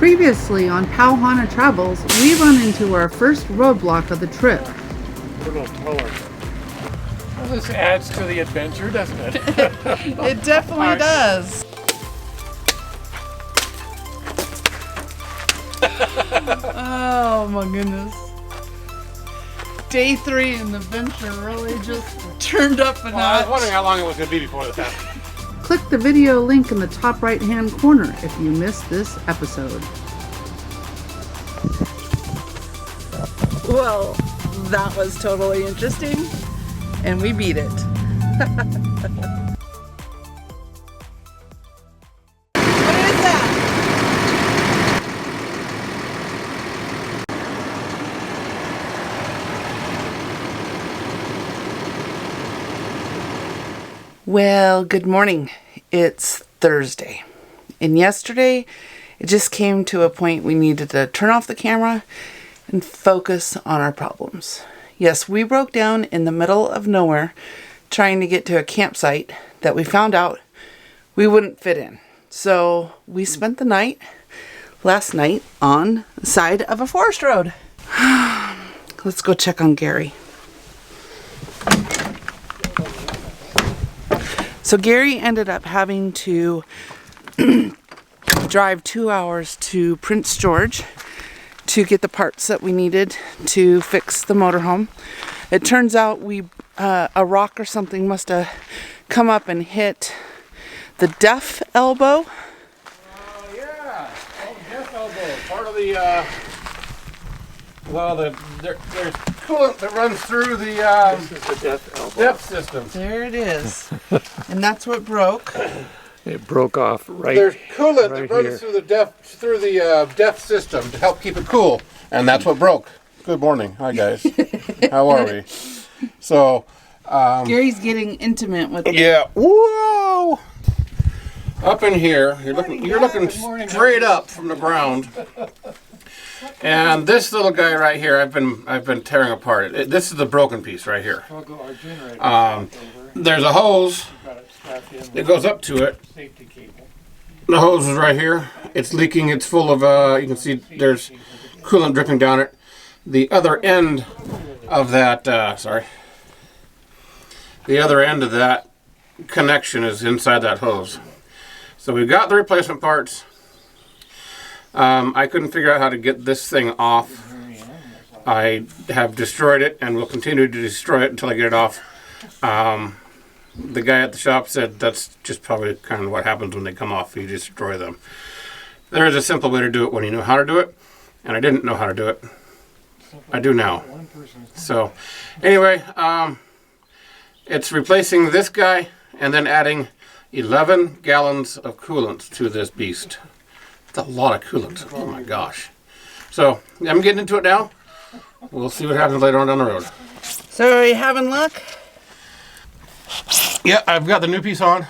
Previously on Pau Hana Travels, we run into our first roadblock of the trip. A little taller. Well, this adds to the adventure, doesn't it? It definitely does. Oh my goodness. Day 3 in the venture really just turned up a notch. I was wondering how long it was going to be before this happened. Click the video link in the top right hand corner if you missed this episode. Well, that was totally interesting, and we beat it. What is that? Well, good morning. It's Thursday. And yesterday, it just came to a point we needed to turn off the camera and focus on our problems. Yes, we broke down in the middle of nowhere trying to get to a campsite that we found out we wouldn't fit in. So we spent the night, last night, on the side of a forest road. Let's go check on Gary. So Gary ended up having to drive 2 hours to Prince George to get the parts that we needed to fix the motorhome. It turns out a rock or something must have come up and hit the deaf elbow. Yeah, the deaf elbow. Part of the, there's coolant that runs through the, this is the deaf elbow. Deaf system. There it is. And that's what broke. It broke off right. There's coolant right that runs here. through the deaf system to help keep it cool, and that's what broke. Good morning, hi guys. How are we? So, Gary's getting intimate with it. yeah. Whoa! Up in here, you're looking straight up from the ground, and this little guy right here, I've been tearing apart. This is the broken piece right here. There's a hose. It goes up to it. The hose is right here. It's leaking. It's full of, you can see there's coolant dripping down it. The other end of that, the other end of that connection is inside that hose. So we've got the replacement parts. I couldn't figure out how to get this thing off. I have destroyed it and will continue to destroy it until I get it off. The guy at the shop said that's just probably kind of what happens when they come off. You destroy them. There is a simple way to do it when you know how to do it, and I didn't know how to do it. I do now. So, anyway, it's replacing this guy and then adding 11 gallons of coolant to this beast. That's a lot of coolant. Oh my gosh. So, I'm getting into it now. We'll see what happens later on down the road. So are you having luck? Yeah, I've got the new piece on.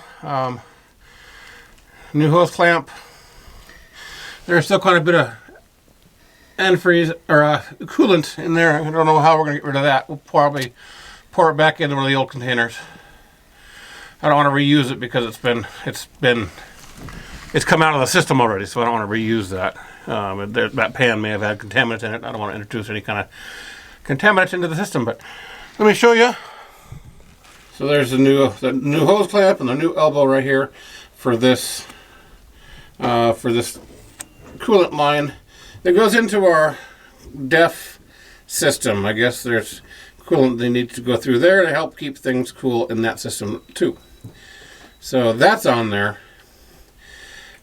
New hose clamp. There's still quite a bit of antifreeze or coolant in there. I don't know how we're going to get rid of that. We'll probably pour it back into one of the old containers. I don't want to reuse it because it's come out of the system already, so I don't want to reuse that. That pan may have had contaminants in it. I don't want to introduce any kind of contaminants into the system, but let me show you. So there's the new hose clamp and the new elbow right here for this coolant line that goes into our DEF system. I guess there's coolant they need to go through there to help keep things cool in that system too. So that's on there.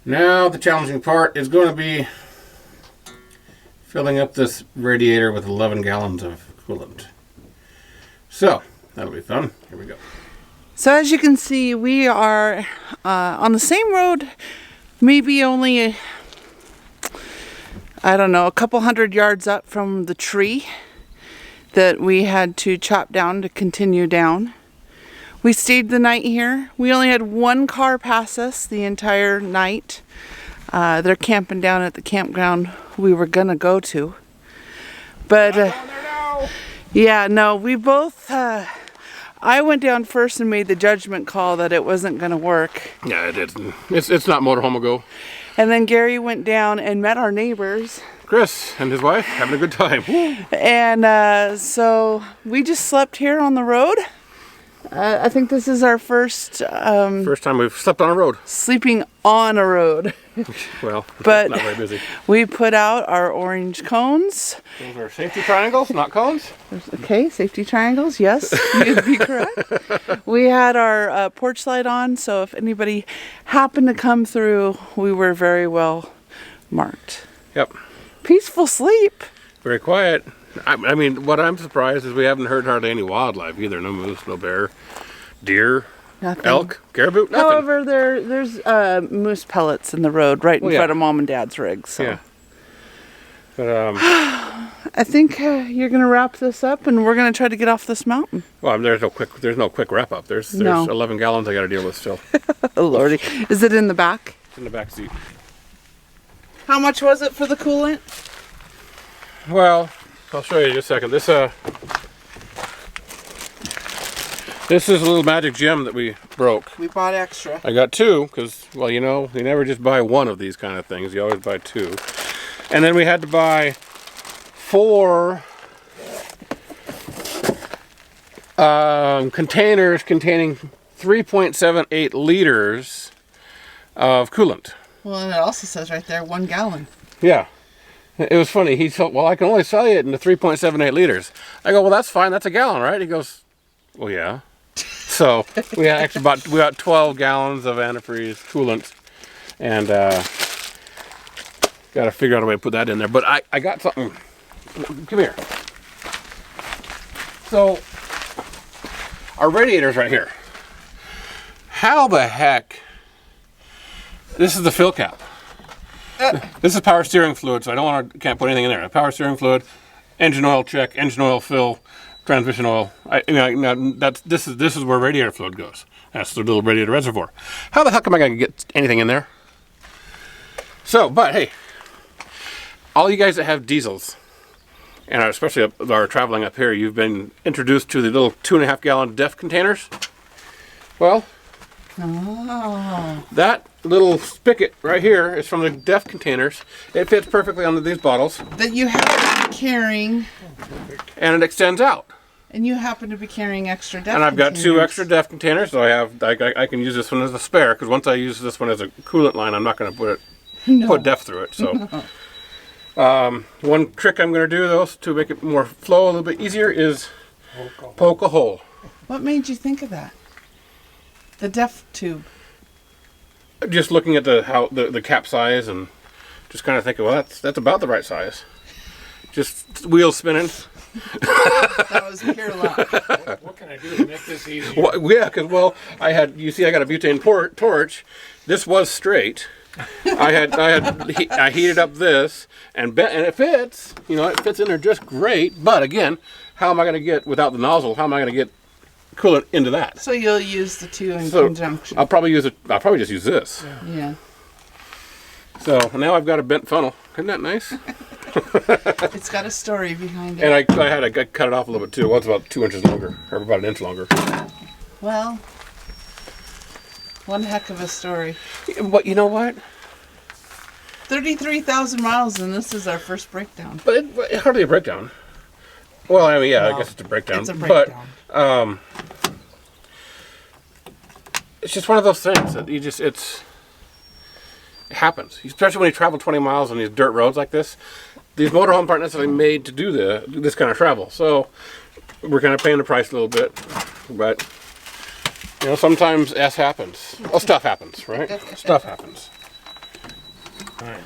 Now the challenging part is going to be filling up this radiator with 11 gallons of coolant. So that'll be fun. Here we go. So as you can see, we are on the same road, maybe only, I don't know, a couple hundred yards up from the tree that we had to chop down to continue down. We stayed the night here. We only had one car pass us the entire night. They're camping down at the campground we were gonna go to. But yeah, no, we both, I went down first and made the judgment call that it wasn't gonna work. Yeah, it is. It's not motorhome ago. And then Gary went down and met our neighbors. Chris and his wife having a good time. And so we just slept here on the road. I think this is our first First time we've slept on a road. sleeping on a road. Well, But not very busy. we put out our orange cones. Those are safety triangles, not cones. Okay, safety triangles, yes, you'd be correct. We had our porch light on, so if anybody happened to come through, we were very well marked. Yep. Peaceful sleep. Very quiet. I mean, what I'm surprised is we haven't heard hardly any wildlife either. No moose, no bear, deer, Nothing. elk, caribou, nothing. However, there's moose pellets in the road right in Well, yeah. front of Mom and Dad's rig. So Yeah. But, I think you're gonna wrap this up, and we're gonna try to get off this mountain. well, there's no quick wrap up. There's No. 11 gallons I got to deal with still. Oh Lordy, is it in the back? It's in the back seat. How much was it for the coolant? Well, I'll show you in just a second. This is a little magic gem that we broke. We bought extra. I got two because, well, you know, you never just buy one of these kind of things. You always buy two. And then we had to buy 4 containers containing 3.78 liters of coolant. Well, and it also says right there 1 gallon. Yeah. It was funny. He said, well, I can only sell you it in the 3.78 liters. I go, well, that's fine. That's a gallon, right? He goes, well, yeah. So we got 12 gallons of antifreeze coolant, and got to figure out a way to put that in there. But I got something. Come here. So our radiator's right here. How the heck? This is the fill cap. This is power steering fluid, so can't put anything in there. Power steering fluid, engine oil check, engine oil fill, transmission oil. This is where radiator fluid goes. That's the little radiator reservoir. How the heck am I going to get anything in there? So, but hey, all you guys that have diesels, and especially are traveling up here, you've been introduced to the little 2.5 gallon DEF containers. Well, that little spigot right here is from the DEF containers. It fits perfectly onto these bottles. That you happen to be carrying. And it extends out. And you happen to be carrying extra DEF And I've got 2 containers. extra DEF containers, so I can use this one as a spare, because once I use this one as a coolant line, I'm not going to put DEF through it. So, one trick I'm going to do though to make it more flow a little bit easier is poke a hole. What made you think of that? The DEF tube. Just looking at the cap size and just kind of thinking, well, that's about the right size. Just wheels spinning. That was pure luck. What can I do to make this easier? Well, yeah, because I got a butane torch. This was straight. I heated up this and it fits. You know, it fits in there just great. But again, how am I going to get without the nozzle? How am I going to get coolant into that? So you'll use the two in conjunction. I'll probably just use this. Yeah. So now I've got a bent funnel. Isn't that nice? It's got a story behind it. And I cut it off a little bit too. Well, it's about 2 inches longer, or about an inch longer. Well, one heck of a story. But you know what? 33,000 miles, and this is our first breakdown. But it's hardly a breakdown. Well, I mean, yeah, I guess it's a breakdown. It's a breakdown. But it's just one of those things that it happens. Especially when you travel 20 miles on these dirt roads like this. These motorhomes aren't necessarily made to do this kind of travel. So we're kind of paying the price a little bit. But, you know, sometimes happens. Well, stuff happens, right? Stuff happens. All right.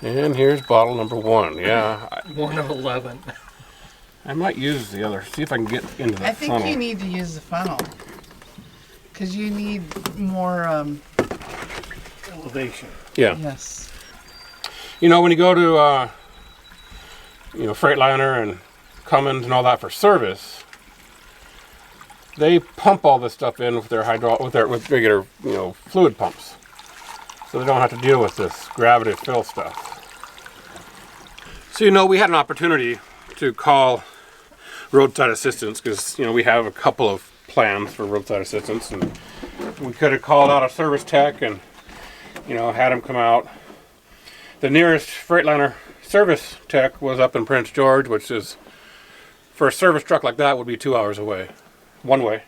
And here's bottle number 1. Yeah. 1 of 11. I might use the other. See if I can get into the I think funnel. you need to use the funnel. Because you need more, Elevation. Yeah. yes. You know, when you go to, Freightliner and Cummins and all that for service, they pump all this stuff in with their with regular, fluid pumps. So they don't have to deal with this gravity fill stuff. So, we had an opportunity to call roadside assistance because, we have a couple of plans for roadside assistance, and We could have called out a service tech and, you know, had him come out. The nearest Freightliner service tech was up in Prince George, which is, for a service truck like that, would be 2 hours away, one way.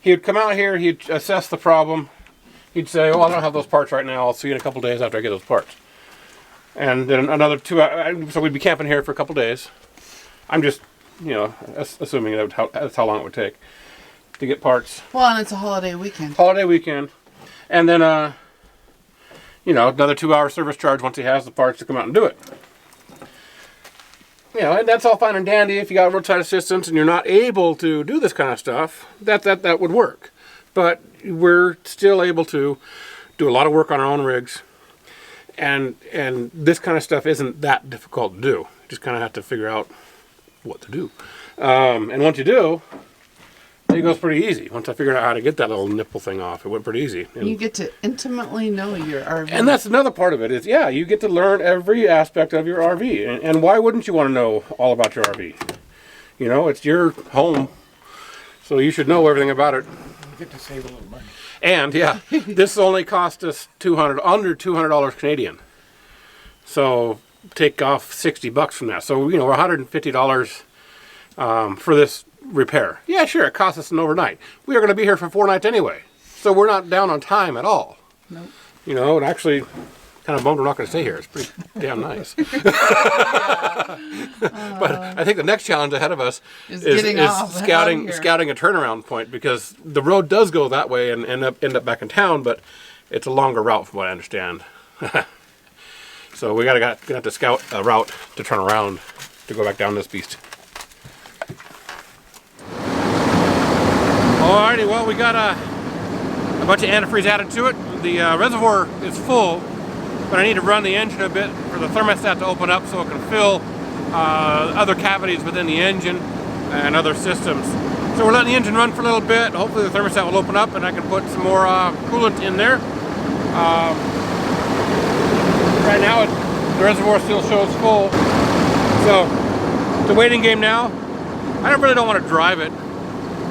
He would come out here, he'd assess the problem. He'd say, oh, I don't have those parts right now. I'll see you in a couple days after I get those parts. And then another 2 hours, so we'd be camping here for a couple days. I'm just, you know, assuming that's how long it would take to get parts. Well, and it's a holiday weekend. Holiday weekend. And then, you know, another 2 hour service charge once he has the parts to come out and do it. You know, and that's all fine and dandy if you got roadside assistance and you're not able to do this kind of stuff. That would work. But we're still able to do a lot of work on our own rigs. And this kind of stuff isn't that difficult to do. You just kind of have to figure out what to do. And once you do, it goes pretty easy. Once I figured out how to get that little nipple thing off, it went pretty easy. And you get to intimately know your RV. And that's another part of it is, yeah, you get to learn every aspect of your RV. And why wouldn't you want to know all about your RV? You know, it's your home, so you should know everything about it. You get to save a little money. And, yeah, this only cost us under $200 Canadian. So take off $60 from that. So, you know, we're $150 for this repair. Yeah, sure, it costs us an overnight. We are going to be here for 4 nights anyway. So we're not down on time at all. Nope. You know, and actually, kind of bummed we're not going to stay here. It's pretty damn nice. But I think the next challenge ahead of us is scouting a turnaround point, because the road does go that way and end up back in town, but it's a longer route from what I understand. So we gotta have to scout a route to turn around to go back down this beast. Alrighty, well, we got a bunch of antifreeze added to it. The reservoir is full, but I need to run the engine a bit for the thermostat to open up so it can fill other cavities within the engine and other systems. So we're letting the engine run for a little bit. Hopefully the thermostat will open up and I can put some more coolant in there. Right now the reservoir still shows full. So it's a waiting game now. I really don't want to drive it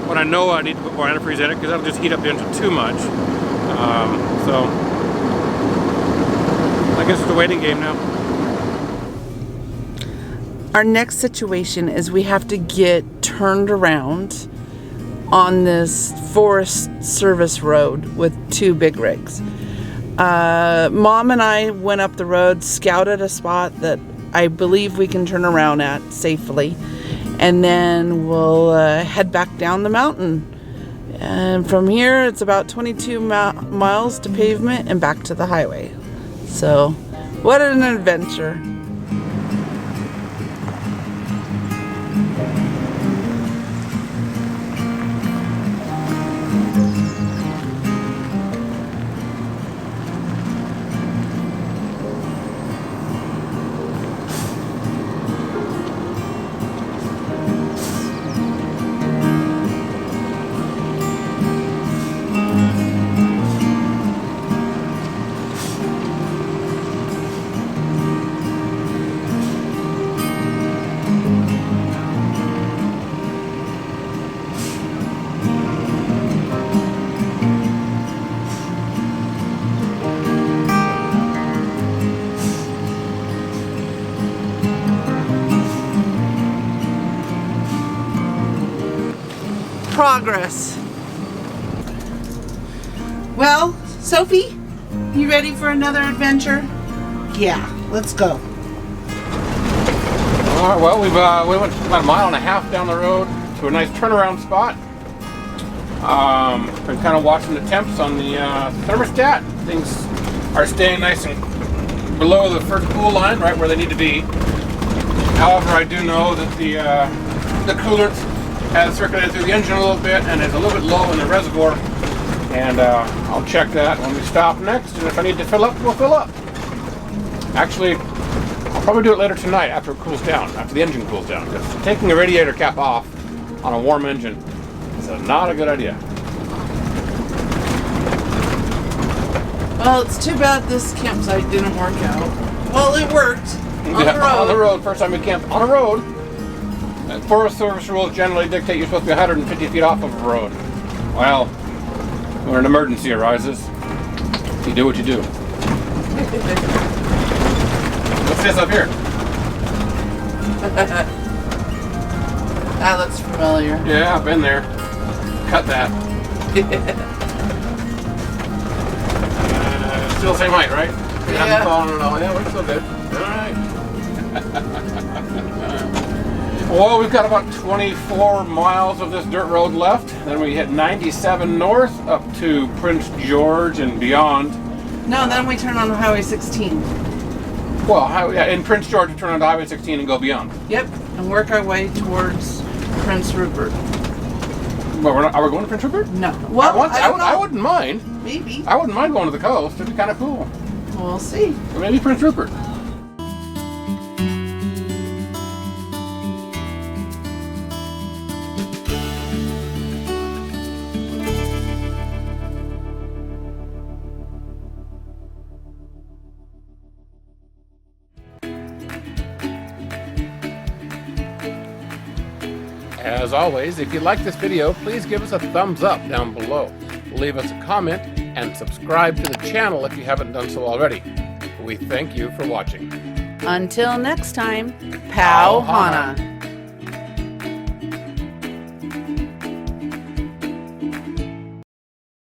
when I know I need to put more antifreeze in it, because that'll just heat up the engine too much. So I guess it's a waiting game now. Our next situation is we have to get turned around on this Forest Service road with 2 big rigs. Mom and I went up the road, scouted a spot that I believe we can turn around at safely, and then we'll head back down the mountain. And from here, it's about 22 miles to pavement and back to the highway. So, what an adventure. Progress. Well, Sophie, you ready for another adventure? Yeah, let's go. All right, well, we went about 1.5 miles down the road to a nice turnaround spot. Been kind of watching the temps on the thermostat. Things are staying nice and below the first cool line, right where they need to be. However, I do know that the coolant has circulated through the engine a little bit and is a little bit low in the reservoir, and I'll check that when we stop next, and if I need to fill up, we'll fill up. Actually, I'll probably do it later tonight after it cools down, after the engine cools down, because taking a radiator cap off on a warm engine is not a good idea. Well, it's too bad this campsite didn't work out. Well, it worked on the road. On the road, first time we camped on a road. Forest Service rules generally dictate you're supposed to be 150 feet off of a road. Well, When an emergency arises, you do what you do. What's this up here? That looks familiar. Yeah, I've been there. Cut that. Still the same height, right? Yeah. Hasn't fallen at all. Yeah, we're still good. All right. Well, we've got about 24 miles of this dirt road left. Then we hit 97 north up to Prince George and beyond. No, then we turn on Highway 16. Well, yeah, in Prince George, we turn onto Highway 16 and go beyond. Yep, and work our way towards Prince Rupert. Well, are we going to Prince Rupert? No. Well, I wouldn't mind. Maybe. I wouldn't mind going to the coast. It'd be kind of cool. We'll see. Or maybe Prince Rupert. As always, if you like this video, please give us a thumbs up down below. Leave us a comment and subscribe to the channel if you haven't done so already. We thank you for watching. Until next time, Pau Hana.